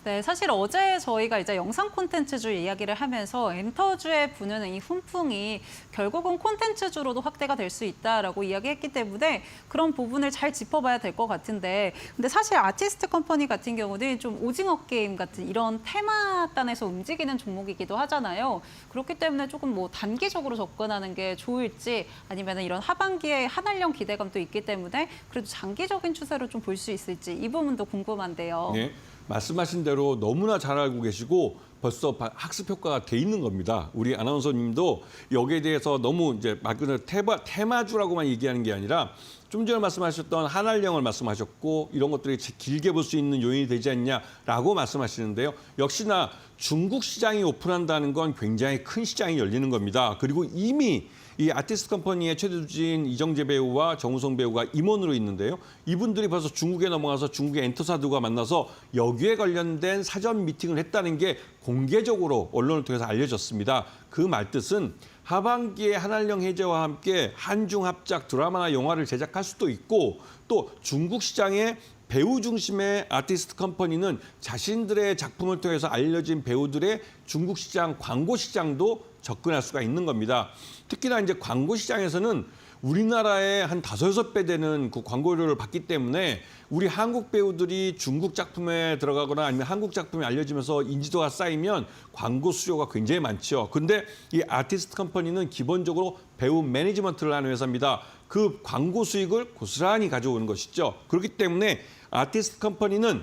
B: 네, 사실 어제 저희가 이제 영상 콘텐츠주 이야기를 하면서 엔터주에 부는 이 훈풍이 결국은 콘텐츠주로도 확대가 될 수 있다라고 이야기했기 때문에 그런 부분을 잘 짚어봐야 될 것 같은데, 근데 사실 아티스트 컴퍼니 같은 경우는 좀 오징어 게임 같은 이런 테마단에서 움직이는 종목이기도 하잖아요. 그렇기 때문에 조금 단기적으로 접근하는 게 좋을지 아니면 이런 하반기에 한알령 기대감도 있기 때문에 그래도 장기적인 추세로 좀 볼 수 있을지 이 부분도 궁금한데요.
C: 네. 말씀하신 대로 너무나 잘 알고 계시고 벌써 학습 효과가 돼 있는 겁니다. 우리 아나운서님도 여기에 대해서 너무 이제 말 그대로 테마주라고만 얘기하는 게 아니라 좀 전에 말씀하셨던 한알령을 말씀하셨고 이런 것들이 길게 볼 수 있는 요인이 되지 않냐라고 말씀하시는데요. 역시나 중국 시장이 오픈한다는 건 굉장히 큰 시장이 열리는 겁니다. 그리고 이미 이 아티스트 컴퍼니의 최대 주주인 이정재 배우와 정우성 배우가 임원으로 있는데요. 이분들이 벌써 중국에 넘어가서 중국의 엔터사들과 만나서 여기에 관련된 사전 미팅을 했다는 게 공개적으로 언론을 통해서 알려졌습니다. 그 말뜻은 하반기에 한알령 해제와 함께 한중 합작 드라마나 영화를 제작할 수도 있고 또 중국 시장에 배우 중심의 아티스트 컴퍼니는 자신들의 작품을 통해서 알려진 배우들의 중국 시장, 광고 시장도 접근할 수가 있는 겁니다. 특히나 이제 광고 시장에서는 우리나라의 한 5~6배 되는 그 광고료를 받기 때문에 우리 한국 배우들이 중국 작품에 들어가거나 아니면 한국 작품이 알려지면서 인지도가 쌓이면 광고 수요가 굉장히 많죠. 근데 이 아티스트 컴퍼니는 기본적으로 배우 매니지먼트를 하는 회사입니다. 그 광고 수익을 고스란히 가져오는 것이죠. 그렇기 때문에 아티스트 컴퍼니는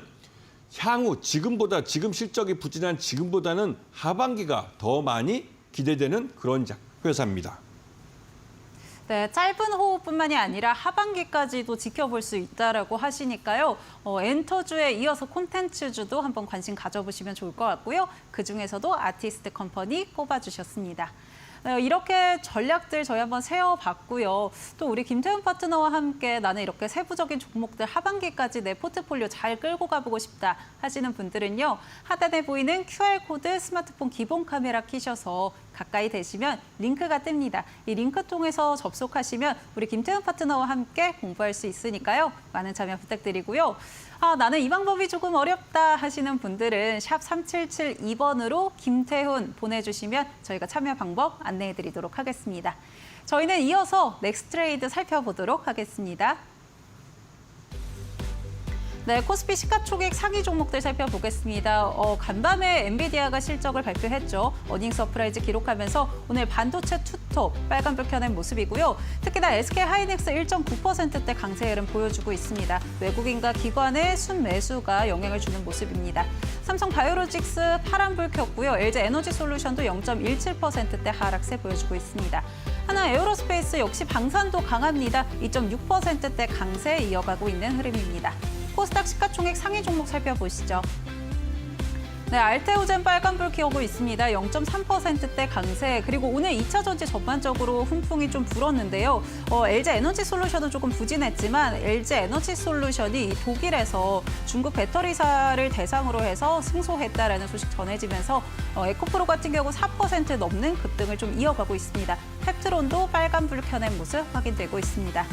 C: 향후 지금 실적이 부진한 지금보다는 하반기가 더 많이 기대되는 그런 회사입니다.
B: 네, 짧은 호흡뿐만이 아니라 하반기까지도 지켜볼 수 있다라고 하시니까요. 엔터주에 이어서 콘텐츠주도 한번 관심 가져보시면 좋을 것 같고요. 그중에서도 아티스트 컴퍼니 꼽아주셨습니다. 이렇게 전략들 저희 한번 세워봤고요. 또 우리 김태훈 파트너와 함께 나는 이렇게 세부적인 종목들 하반기까지 내 포트폴리오 잘 끌고 가보고 싶다 하시는 분들은요. 하단에 보이는 QR코드 스마트폰 기본 카메라 키셔서 가까이 되시면 링크가 뜹니다. 이 링크 통해서 접속하시면 우리 김태훈 파트너와 함께 공부할 수 있으니까요. 많은 참여 부탁드리고요. 나는 이 방법이 조금 어렵다 하시는 분들은 샵 3772번으로 김태훈 보내주시면 저희가 참여 방법 안내해드리도록 하겠습니다. 저희는 이어서 넥스트레이드 살펴보도록 하겠습니다. 네, 코스피 시가총액 상위 종목들 살펴보겠습니다. 간밤에 엔비디아가 실적을 발표했죠. 어닝 서프라이즈 기록하면서 오늘 반도체 투톱 빨간불 켜낸 모습이고요. 특히나 SK하이닉스 1.9%대 강세 흐름 보여주고 있습니다. 외국인과 기관의 순매수가 영향을 주는 모습입니다. 삼성 바이오로직스 파란불 켰고요. LG 에너지솔루션도 0.17%대 하락세 보여주고 있습니다. 하나 에어로스페이스 역시 방산도 강합니다. 2.6%대 강세 이어가고 있는 흐름입니다. 코스닥 시가총액 상위 종목 살펴보시죠. 네, 알테오젠 빨간불 켜고 있습니다. 0.3%대 강세. 그리고 오늘 2차 전지 전반적으로 훈풍이 좀 불었는데요. LG 에너지 솔루션은 조금 부진했지만 LG 에너지 솔루션이 독일에서 중국 배터리사를 대상으로 해서 승소했다라는 소식 전해지면서 에코프로 같은 경우 4% 넘는 급등을 좀 이어가고 있습니다. 펩트론도 빨간불 켜낸 모습 확인되고 있습니다.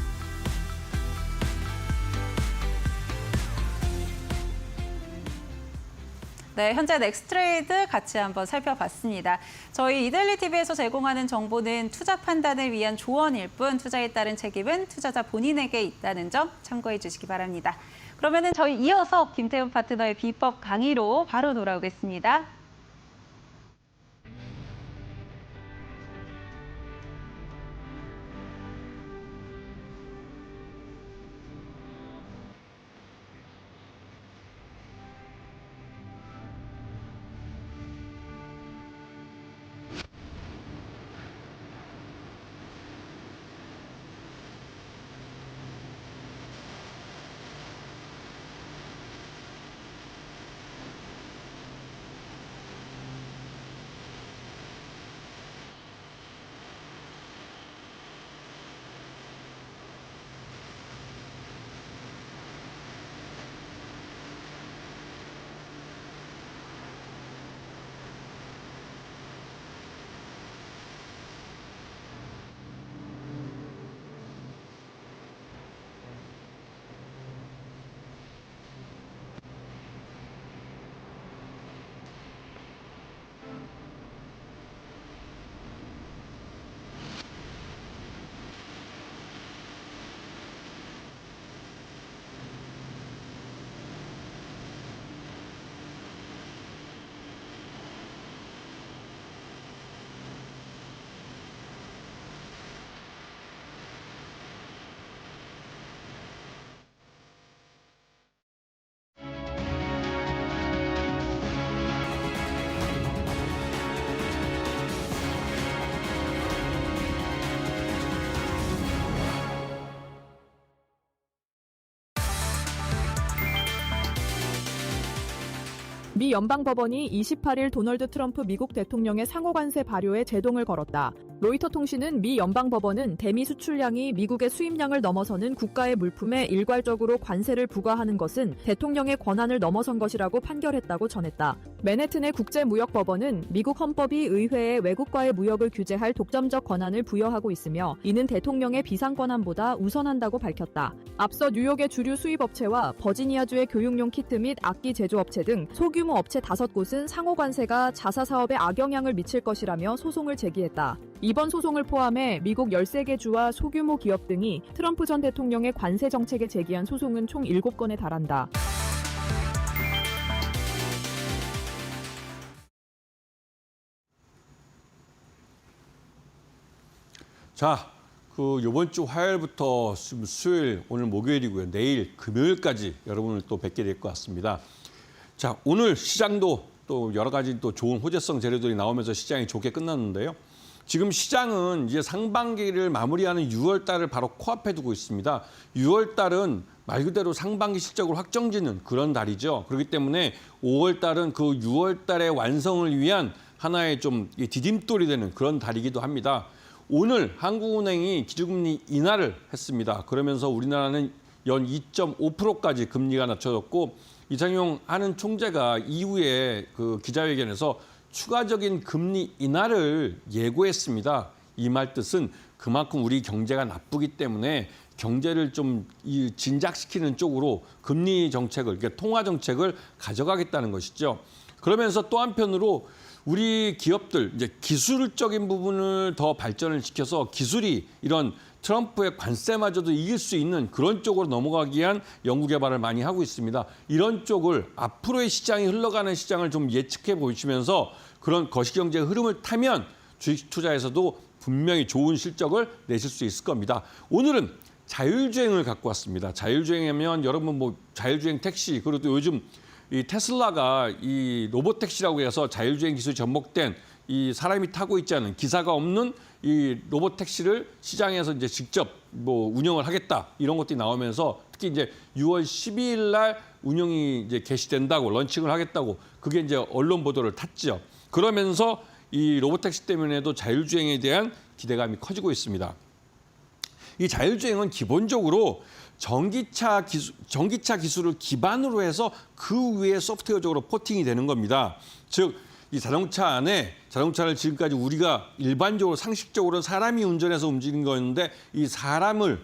B: 네, 현재 넥스트레이드 같이 한번 살펴봤습니다. 저희 이데일리 TV에서 제공하는 정보는 투자 판단을 위한 조언일 뿐 투자에 따른 책임은 투자자 본인에게 있다는 점 참고해 주시기 바랍니다. 그러면은 저희 이어서 김태훈 파트너의 비법 강의로 바로 돌아오겠습니다.
D: 미 연방법원이 28일 도널드 트럼프 미국 대통령의 상호관세 발효에 제동을 걸었다. 로이터 통신은 미 연방법원은 대미 수출량이 미국의 수입량을 넘어서는 국가의 물품에 일괄적으로 관세를 부과하는 것은 대통령의 권한을 넘어선 것이라고 판결했다고 전했다. 맨해튼의 국제무역법원은 미국 헌법이 의회에 외국과의 무역을 규제할 독점적 권한을 부여하고 있으며 이는 대통령의 비상권한보다 우선한다고 밝혔다. 앞서 뉴욕의 주류 수입업체와 버지니아주의 교육용 키트 및 악기 제조업체 등 소규모 업체 5곳은 상호관세가 자사 사업에 악영향을 미칠 것이라며 소송을 제기했다. 이번 소송을 포함해 미국 13개 주와 소규모 기업 등이 트럼프 전 대통령의 관세 정책에 제기한 소송은 총 7건에 달한다.
C: 자, 이번 주 화요일부터 수요일, 오늘 목요일이고요. 내일 금요일까지 여러분을 또 뵙게 될 것 같습니다. 자, 오늘 시장도 또 여러 가지 또 좋은 호재성 재료들이 나오면서 시장이 좋게 끝났는데요. 지금 시장은 이제 상반기를 마무리하는 6월 달을 바로 코앞에 두고 있습니다. 6월 달은 말 그대로 상반기 실적을 확정짓는 그런 달이죠. 그렇기 때문에 5월 달은 그 6월 달의 완성을 위한 하나의 좀 디딤돌이 되는 그런 달이기도 합니다. 오늘 한국은행이 기준금리 인하를 했습니다. 그러면서 우리나라는 연 2.5%까지 금리가 낮춰졌고 이창용 한은 총재가 이후에 그 기자회견에서 추가적인 금리 인하를 예고했습니다. 이 말 뜻은 그만큼 우리 경제가 나쁘기 때문에 경제를 좀 진작시키는 쪽으로 금리 정책을, 그러니까 통화 정책을 가져가겠다는 것이죠. 그러면서 또 한편으로 우리 기업들 이제 기술적인 부분을 더 발전을 시켜서 기술이 이런 트럼프의 관세마저도 이길 수 있는 그런 쪽으로 넘어가기 위한 연구 개발을 많이 하고 있습니다. 이런 쪽을 앞으로의 시장이 흘러가는 시장을 좀 예측해 보시면서 그런 거시경제의 흐름을 타면 주식 투자에서도 분명히 좋은 실적을 내실 수 있을 겁니다. 오늘은 자율주행을 갖고 왔습니다. 자율주행하면 여러분 뭐 자율주행 택시 그리고 또 요즘 이 테슬라가 이 로봇 택시라고 해서 자율주행 기술이 접목된 이 사람이 타고 있지 않은 기사가 없는 이 로봇 택시를 시장에서 이제 직접 뭐 운영을 하겠다 이런 것들이 나오면서 특히 이제 6월 12일 날 운영이 이제 개시된다고 런칭을 하겠다고 그게 이제 언론 보도를 탔죠. 그러면서 이 로보택시 때문에도 자율주행에 대한 기대감이 커지고 있습니다. 이 자율주행은 기본적으로 전기차 기술을 기반으로 해서 그 위에 소프트웨어적으로 포팅이 되는 겁니다. 즉, 이 자동차 안에 자동차를 지금까지 우리가 일반적으로 상식적으로 사람이 운전해서 움직이는 거였는데 이 사람의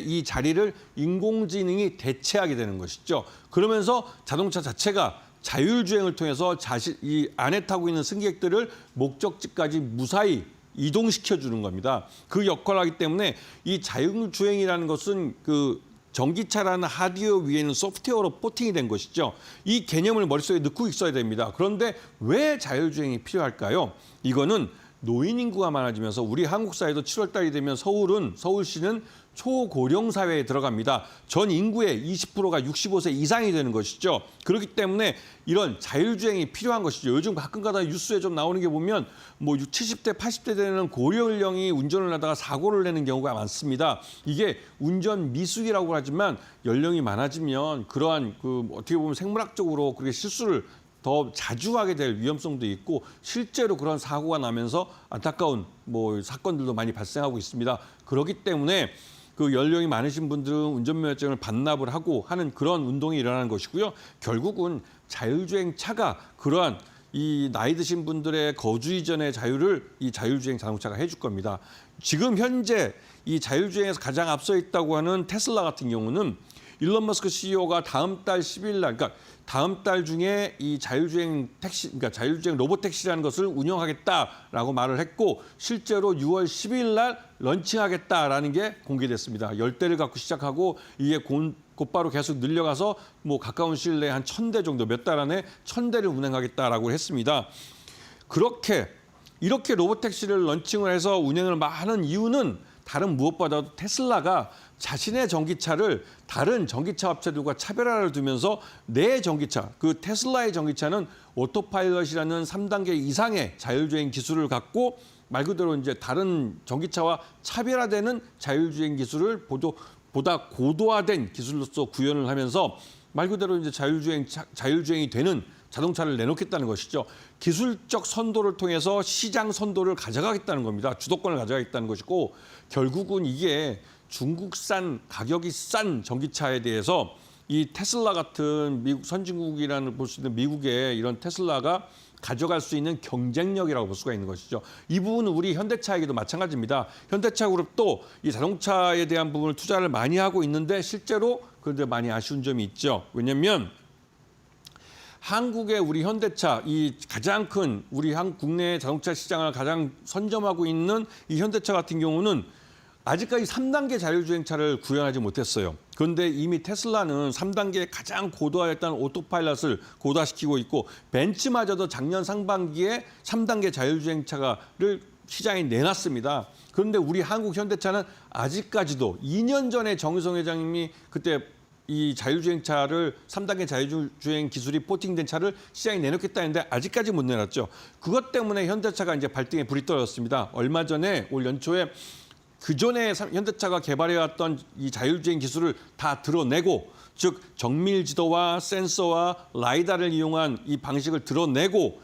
C: 이 자리를 인공지능이 대체하게 되는 것이죠. 그러면서 자동차 자체가 자율주행을 통해서 이 안에 타고 있는 승객들을 목적지까지 무사히 이동시켜 주는 겁니다. 그 역할을 하기 때문에 이 자율주행이라는 것은 그 전기차라는 하드웨어 위에는 소프트웨어로 포팅이 된 것이죠. 이 개념을 머릿속에 넣고 있어야 됩니다. 그런데 왜 자율주행이 필요할까요? 이거는 노인 인구가 많아지면서 우리 한국 사회도 7월 달이 되면 서울시는 초고령 사회에 들어갑니다. 전 인구의 20%가 65세 이상이 되는 것이죠. 그렇기 때문에 이런 자율주행이 필요한 것이죠. 요즘 가끔가다 뉴스에 좀 나오는 게 보면 뭐 70대, 80대 되는 고령령이 운전을 하다가 사고를 내는 경우가 많습니다. 이게 운전 미숙이라고 하지만 연령이 많아지면 그러한 어떻게 보면 생물학적으로 그렇게 실수를 더 자주 하게 될 위험성도 있고 실제로 그런 사고가 나면서 안타까운 사건들도 많이 발생하고 있습니다. 그렇기 때문에 그 연령이 많으신 분들은 운전면허증을 반납을 하고 하는 그런 운동이 일어나는 것이고요. 결국은 자율주행 차가 그러한 이 나이 드신 분들의 거주 이전의 자유를 이 자율주행 자동차가 해줄 겁니다. 지금 현재 이 자율주행에서 가장 앞서 있다고 하는 테슬라 같은 경우는 일론 머스크 CEO가 다음 달 10일 날, 그러니까 다음 달 중에 이 자율주행 택시, 그러니까 자율주행 로봇택시라는 것을 운영하겠다라고 말을 했고 실제로 6월 10일 날 런칭하겠다라는 게 공개됐습니다. 10대를 갖고 시작하고 이게 곧바로 계속 늘려가서 가까운 시일 내에 한 1,000대 정도 몇 달 안에 1,000대를 운행하겠다라고 했습니다. 이렇게 로봇택시를 런칭을 해서 운행을 하는 이유는 다른 무엇보다도 테슬라가 자신의 전기차를 다른 전기차 업체들과 차별화를 두면서 내 전기차, 그 테슬라의 전기차는 오토파일럿이라는 3단계 이상의 자율주행 기술을 갖고 말 그대로 이제 다른 전기차와 차별화되는 자율주행 기술을 보다 고도화된 기술로서 구현을 하면서 말 그대로 이제 자율주행이 되는 자동차를 내놓겠다는 것이죠. 기술적 선도를 통해서 시장 선도를 가져가겠다는 겁니다. 주도권을 가져가겠다는 것이고 결국은 이게 중국산 가격이 싼 전기차에 대해서 이 테슬라 같은 미국 선진국이라는 볼 수 있는 미국의 이런 테슬라가 가져갈 수 있는 경쟁력이라고 볼 수가 있는 것이죠. 이 부분은 우리 현대차에게도 마찬가지입니다. 현대차 그룹도 이 자동차에 대한 부분을 투자를 많이 하고 있는데 실제로 그런데 많이 아쉬운 점이 있죠. 왜냐하면 한국의 우리 현대차, 이 가장 큰 우리 국내 자동차 시장을 가장 선점하고 있는 이 현대차 같은 경우는 아직까지 3단계 자율주행차를 구현하지 못했어요. 그런데 이미 테슬라는 3단계 가장 고도화했다는 오토파일럿을 고도화시키고 있고 벤츠마저도 작년 상반기에 3단계 자율주행차를 시장에 내놨습니다. 그런데 우리 한국 현대차는 아직까지도 2년 전에 정유성 회장님이 그때 이 자율주행차를 3단계 자율주행 기술이 포팅된 차를 시장에 내놓겠다 했는데 아직까지 못 내놨죠. 그것 때문에 현대차가 이제 발등에 불이 떨어졌습니다. 얼마 전에 올 연초에 그전에 현대차가 개발해왔던 이 자율주행 기술을 다 드러내고 즉 정밀 지도와 센서와 라이다를 이용한 이 방식을 드러내고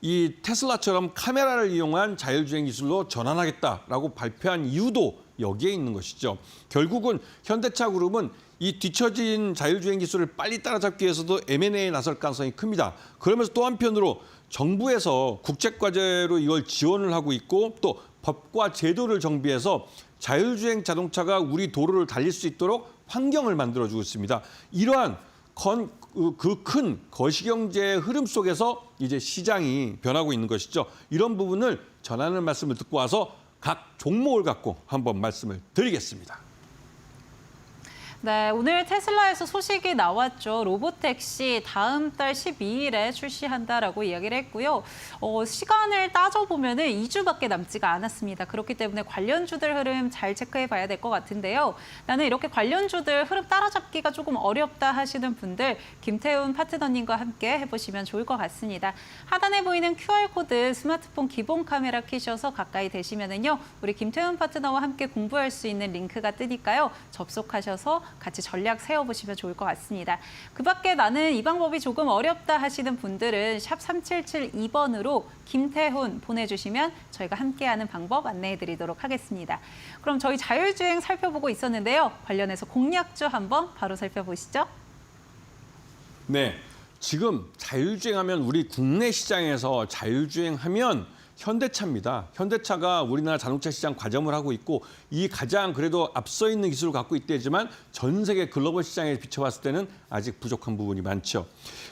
C: 이 테슬라처럼 카메라를 이용한 자율주행 기술로 전환하겠다라고 발표한 이유도 여기에 있는 것이죠. 결국은 현대차 그룹은 이 뒤처진 자율주행 기술을 빨리 따라잡기 위해서도 M&A에 나설 가능성이 큽니다. 그러면서 또 한편으로 정부에서 국책과제로 이걸 지원을 하고 있고 또 법과 제도를 정비해서 자율주행 자동차가 우리 도로를 달릴 수 있도록 환경을 만들어주고 있습니다. 이러한 그 큰 거시경제의 흐름 속에서 이제 시장이 변하고 있는 것이죠. 이런 부분을 전하는 말씀을 듣고 와서 각 종목을 갖고 한번 말씀을 드리겠습니다.
B: 네, 오늘 테슬라에서 소식이 나왔죠. 로보택시 다음 달 12일에 출시한다라고 이야기를 했고요. 시간을 따져보면은 2주밖에 남지가 않았습니다. 그렇기 때문에 관련주들 흐름 잘 체크해 봐야 될 것 같은데요. 나는 이렇게 관련주들 흐름 따라잡기가 조금 어렵다 하시는 분들 김태훈 파트너님과 함께 해보시면 좋을 것 같습니다. 하단에 보이는 QR코드 스마트폰 기본 카메라 키셔서 가까이 되시면은요. 우리 김태훈 파트너와 함께 공부할 수 있는 링크가 뜨니까요. 접속하셔서 같이 전략 세워보시면 좋을 것 같습니다. 그 밖에 나는 이 방법이 조금 어렵다 하시는 분들은 샵 3772번으로 김태훈 보내주시면 저희가 함께하는 방법 안내해드리도록 하겠습니다. 그럼 저희 자율주행 살펴보고 있었는데요. 관련해서 공약주 한번 바로 살펴보시죠.
C: 네, 지금 자율주행하면 우리 국내 시장에서 자율주행하면 현대차입니다. 현대차가 우리나라 자동차 시장 과점을 하고 있고 이 가장 그래도 앞서 있는 기술을 갖고 있다지만 전 세계 글로벌 시장에 비춰봤을 때는 아직 부족한 부분이 많죠.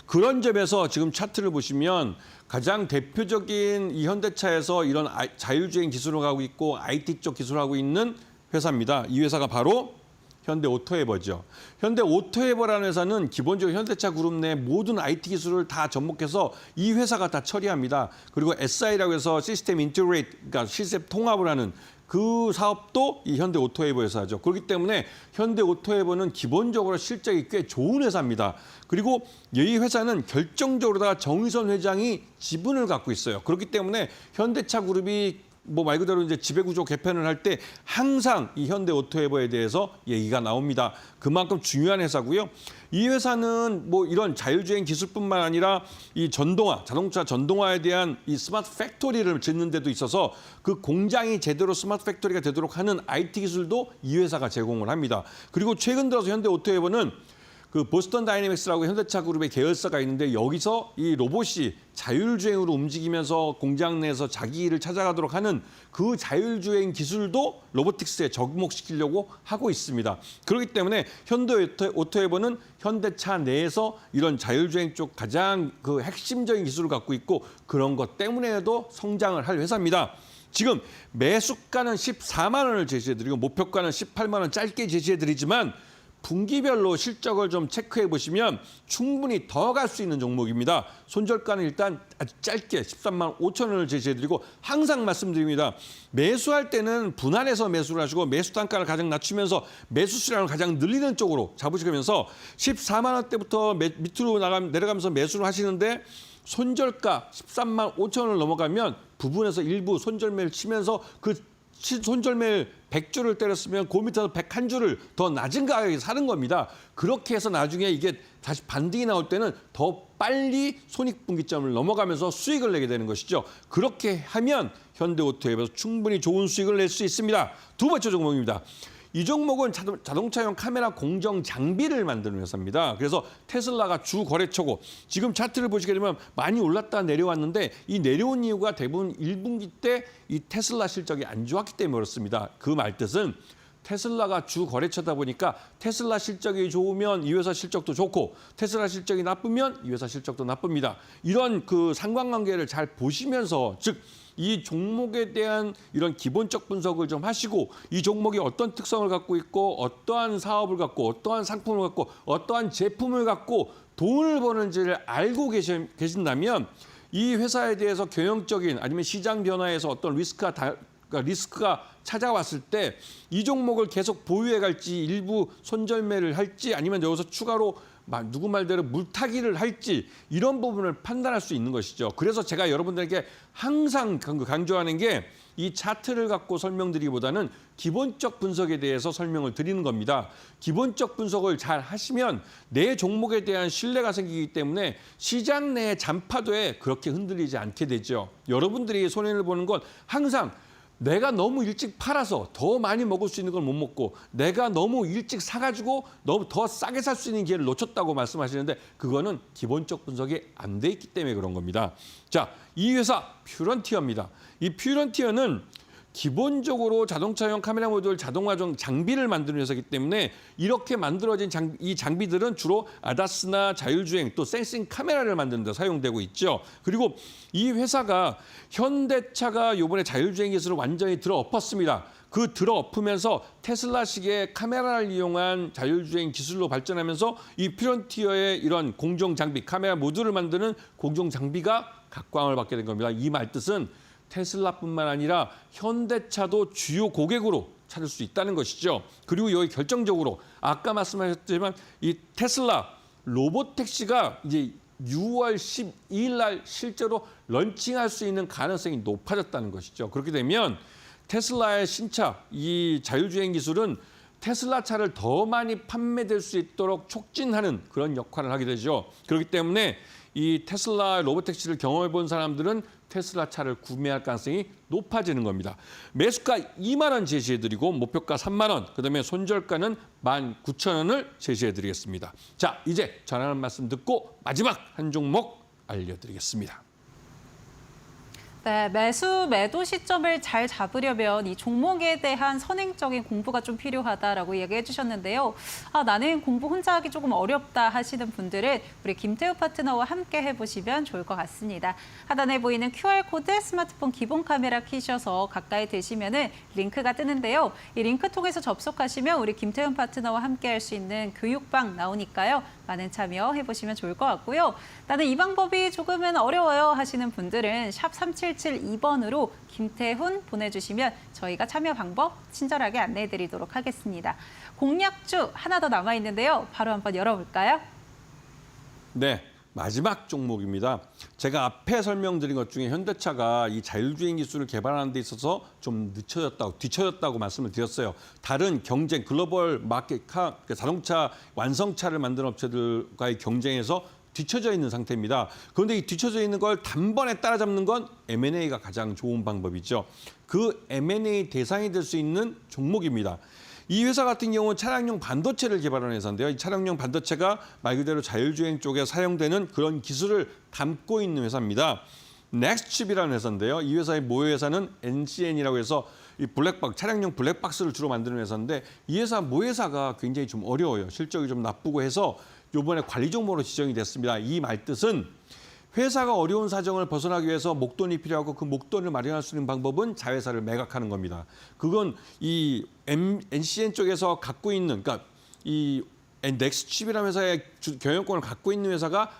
C: 그런 점에서 지금 차트를 보시면 가장 대표적인 이 현대차에서 이런 자율주행 기술을 하고 있고 IT 쪽 기술을 하고 있는 회사입니다. 이 회사가 바로 현대오토에버죠. 현대오토에버라는 회사는 기본적으로 현대차 그룹 내 모든 IT 기술을 다 접목해서 이 회사가 다 처리합니다. 그리고 SI라고 해서 시스템 인티그레이트, 그러니까 시스템 통합을 하는 그 사업도 이 현대오토에버 회사죠. 그렇기 때문에 현대오토에버는 기본적으로 실적이 꽤 좋은 회사입니다. 그리고 이 회사는 결정적으로 정의선 회장이 지분을 갖고 있어요. 그렇기 때문에 현대차 그룹이 말 그대로 이제 지배구조 개편을 할 때 항상 이 현대오토에버에 대해서 얘기가 나옵니다. 그만큼 중요한 회사고요. 이 회사는 이런 자율주행 기술뿐만 아니라 이 전동화, 자동차 전동화에 대한 이 스마트 팩토리를 짓는 데도 있어서 그 공장이 제대로 스마트 팩토리가 되도록 하는 IT 기술도 이 회사가 제공을 합니다. 그리고 최근 들어서 현대오토에버는 그 보스턴 다이내믹스라고 현대차 그룹의 계열사가 있는데 여기서 이 로봇이 자율주행으로 움직이면서 공장 내에서 자기 일을 찾아가도록 하는 그 자율주행 기술도 로보틱스에 접목시키려고 하고 있습니다. 그렇기 때문에 현대오토에버는 현대차 내에서 이런 자율주행 쪽 가장 그 핵심적인 기술을 갖고 있고 그런 것 때문에도 성장을 할 회사입니다. 지금 매수가는 14만 원을 제시해드리고 목표가는 18만 원 짧게 제시해드리지만 분기별로 실적을 좀 체크해 보시면 충분히 더 갈 수 있는 종목입니다. 손절가는 일단 아주 짧게 13만 5천 원을 제시해드리고 항상 말씀드립니다. 매수할 때는 분할해서 매수를 하시고 매수 단가를 가장 낮추면서 매수 수량을 가장 늘리는 쪽으로 잡으시면서 14만 원대부터 밑으로 내려가면서 매수를 하시는데 손절가 13만 5천 원을 넘어가면 부분에서 일부 손절매를 치면서 그 손절매를 100주를 때렸으면 그 밑에서 101주를 더 낮은 가격에 사는 겁니다. 그렇게 해서 나중에 이게 다시 반등이 나올 때는 더 빨리 손익분기점을 넘어가면서 수익을 내게 되는 것이죠. 그렇게 하면 현대오토에버에서 충분히 좋은 수익을 낼 수 있습니다. 두 번째 종목입니다. 이 종목은 자동차용 카메라 공정 장비를 만드는 회사입니다. 그래서 테슬라가 주 거래처고 지금 차트를 보시게 되면 많이 올랐다 내려왔는데 이 내려온 이유가 대부분 1분기 때 이 테슬라 실적이 안 좋았기 때문에 그렇습니다. 그 말뜻은 테슬라가 주 거래처다 보니까 테슬라 실적이 좋으면 이 회사 실적도 좋고 테슬라 실적이 나쁘면 이 회사 실적도 나쁩니다. 이런 그 상관관계를 잘 보시면서 즉 이 종목에 대한 이런 기본적 분석을 좀 하시고 이 종목이 어떤 특성을 갖고 있고 어떠한 사업을 갖고 어떠한 상품을 갖고 어떠한 제품을 갖고 돈을 버는지를 알고 계신다면 이 회사에 대해서 경영적인 아니면 시장 변화에서 어떤 리스크가 찾아왔을 때 이 종목을 계속 보유해 갈지 일부 손절매를 할지 아니면 여기서 추가로 누구 말대로 물타기를 할지 이런 부분을 판단할 수 있는 것이죠. 그래서 제가 여러분들에게 항상 강조하는 게 이 차트를 갖고 설명드리기보다는 기본적 분석에 대해서 설명을 드리는 겁니다. 기본적 분석을 잘 하시면 내 종목에 대한 신뢰가 생기기 때문에 시장 내 잔파도에 그렇게 흔들리지 않게 되죠. 여러분들이 손해를 보는 건 항상 내가 너무 일찍 팔아서 더 많이 먹을 수 있는 걸 못 먹고 내가 너무 일찍 사가지고 너무 더 싸게 살 수 있는 기회를 놓쳤다고 말씀하시는데 그거는 기본적 분석이 안 돼 있기 때문에 그런 겁니다. 자, 이 회사 퓨런티어입니다. 이 퓨런티어는 기본적으로 자동차용 카메라 모듈 자동화종 장비를 만드는 회사이기 때문에 이렇게 만들어진 이 장비들은 주로 아다스나 자율주행 또 센싱 카메라를 만드는 데 사용되고 있죠. 그리고 이 회사가 현대차가 이번에 자율주행 기술을 완전히 들어엎었습니다. 그 들어엎으면서 테슬라식의 카메라를 이용한 자율주행 기술로 발전하면서 이 퓨런티어의 이런 공정 장비, 카메라 모듈을 만드는 공정 장비가 각광을 받게 된 겁니다. 이 말뜻은 테슬라뿐만 아니라 현대차도 주요 고객으로 찾을 수 있다는 것이죠. 그리고 여기 결정적으로 아까 말씀하셨지만 이 테슬라 로보택시가 이제 6월 12일 날 실제로 런칭할 수 있는 가능성이 높아졌다는 것이죠. 그렇게 되면 테슬라의 신차 이 자율주행 기술은 테슬라 차를 더 많이 판매될 수 있도록 촉진하는 그런 역할을 하게 되죠. 그렇기 때문에 이 테슬라 로보택시를 경험해 본 사람들은 테슬라 차를 구매할 가능성이 높아지는 겁니다. 매수가 2만 원 제시해드리고 목표가 3만 원, 그다음에 손절가는 19,000원을 제시해드리겠습니다. 자, 이제 전하는 말씀 듣고 마지막 한 종목 알려드리겠습니다.
B: 네, 매수, 매도 시점을 잘 잡으려면 이 종목에 대한 선행적인 공부가 좀 필요하다라고 얘기해 주셨는데요. 나는 공부 혼자 하기 조금 어렵다 하시는 분들은 우리 김태우 파트너와 함께 해보시면 좋을 것 같습니다. 하단에 보이는 QR코드 스마트폰 기본 카메라 키셔서 가까이 대시면은 링크가 뜨는데요. 이 링크 통해서 접속하시면 우리 김태우 파트너와 함께 할 수 있는 교육방 나오니까요. 많은 참여해보시면 좋을 것 같고요. 나는 이 방법이 조금은 어려워요 하시는 분들은 샵 3772번으로 김태훈 보내주시면 저희가 참여 방법 친절하게 안내해드리도록 하겠습니다. 공략주 하나 더 남아있는데요. 바로 한번 열어볼까요?
C: 네, 마지막 종목입니다. 제가 앞에 설명드린 것 중에 현대차가 이 자율주행 기술을 개발하는 데 있어서 좀 뒤처졌다고 말씀을 드렸어요. 다른 경쟁, 글로벌 마켓 자동차 완성차를 만드는 업체들과의 경쟁에서 뒤처져 있는 상태입니다. 그런데 이 뒤처져 있는 걸 단번에 따라잡는 건 M&A가 가장 좋은 방법이죠. 그 M&A 대상이 될 수 있는 종목입니다. 이 회사 같은 경우는 차량용 반도체를 개발하는 회사인데요. 이 차량용 반도체가 말 그대로 자율주행 쪽에 사용되는 그런 기술을 담고 있는 회사입니다. 넥스칩이라는 회사인데요. 이 회사의 모여 회사는 NCN이라고 해서 이 차량용 블랙박스를 주로 만드는 회사인데 이 회사 모회사가 굉장히 좀 어려워요. 실적이 좀 나쁘고 해서 이번에 관리 종목으로 지정이 됐습니다. 이 말뜻은 회사가 어려운 사정을 벗어나기 위해서 목돈이 필요하고 그 목돈을 마련할 수 있는 방법은 자회사를 매각하는 겁니다. 그건 이 NCN 쪽에서 갖고 있는, 그러니까 이 넥스칩이라는 회사의 경영권을 갖고 있는 회사가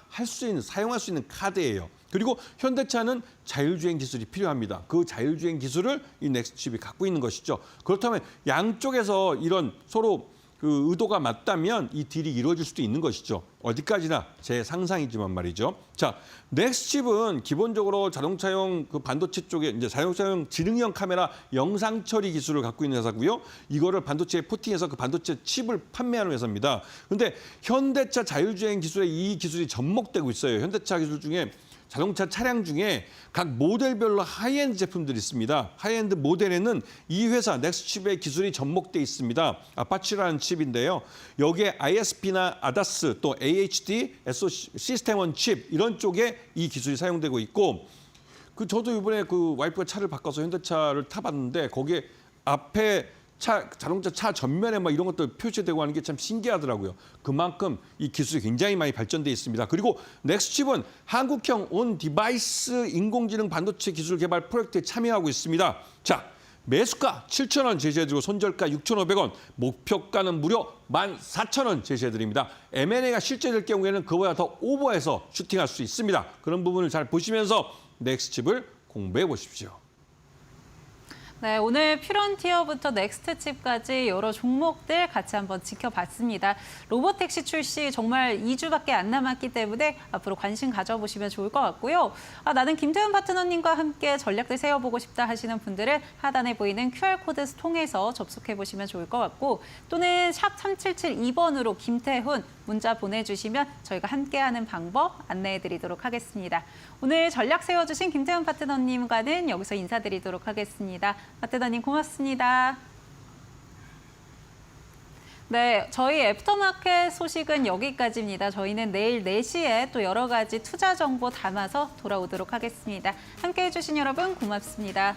C: 사용할 수 있는 카드예요. 그리고 현대차는 자율주행 기술이 필요합니다. 그 자율주행 기술을 이 넥스칩이 갖고 있는 것이죠. 그렇다면 양쪽에서 이런 서로 그 의도가 맞다면 이 딜이 이루어질 수도 있는 것이죠. 어디까지나 제 상상이지만 말이죠. 자, 넥스칩은 기본적으로 자동차용 그 반도체 쪽에 이제 자동차용 지능형 카메라 영상 처리 기술을 갖고 있는 회사고요. 이거를 반도체에 포팅해서 그 반도체 칩을 판매하는 회사입니다. 그런데 현대차 자율주행 기술에 이 기술이 접목되고 있어요. 현대차 기술 중에 자동차 차량 중에 각 모델별로 하이엔드 제품들이 있습니다. 하이엔드 모델에는 이 회사 넥스칩의 기술이 접목돼 있습니다. 아파치라는 칩인데요. 여기에 ISP나 ADAS 또 AHD, SoC 시스템1 칩 이런 쪽에 이 기술이 사용되고 있고 저도 이번에 그 와이프가 차를 바꿔서 현대차를 타봤는데 거기에 앞에 자동차 차 전면에 막 이런 것도 표시되고 하는 게 참 신기하더라고요. 그만큼 이 기술이 굉장히 많이 발전돼 있습니다. 그리고 넥스칩은 한국형 온 디바이스 인공지능 반도체 기술 개발 프로젝트에 참여하고 있습니다. 자, 매수가 7,000원 제시해드리고 손절가 6,500원, 목표가는 무려 14,000원 제시해드립니다. M&A가 실제 될 경우에는 그보다 더 오버해서 슈팅할 수 있습니다. 그런 부분을 잘 보시면서 넥스칩을 공부해 보십시오.
B: 네, 오늘 퓨런티어부터 넥스트칩까지 여러 종목들 같이 한번 지켜봤습니다. 로보택시 출시 정말 2주밖에 안 남았기 때문에 앞으로 관심 가져보시면 좋을 것 같고요. 나는 김태훈 파트너님과 함께 전략들 세워보고 싶다 하시는 분들은 하단에 보이는 QR코드 통해서 접속해보시면 좋을 것 같고 또는 샵 3772번으로 김태훈 문자 보내주시면 저희가 함께하는 방법 안내해드리도록 하겠습니다. 오늘 전략 세워주신 김태훈 파트너님과는 여기서 인사드리도록 하겠습니다. 파트너님 고맙습니다. 네, 저희 애프터마켓 소식은 여기까지입니다. 저희는 내일 4시에 또 여러 가지 투자 정보 담아서 돌아오도록 하겠습니다. 함께해 주신 여러분 고맙습니다.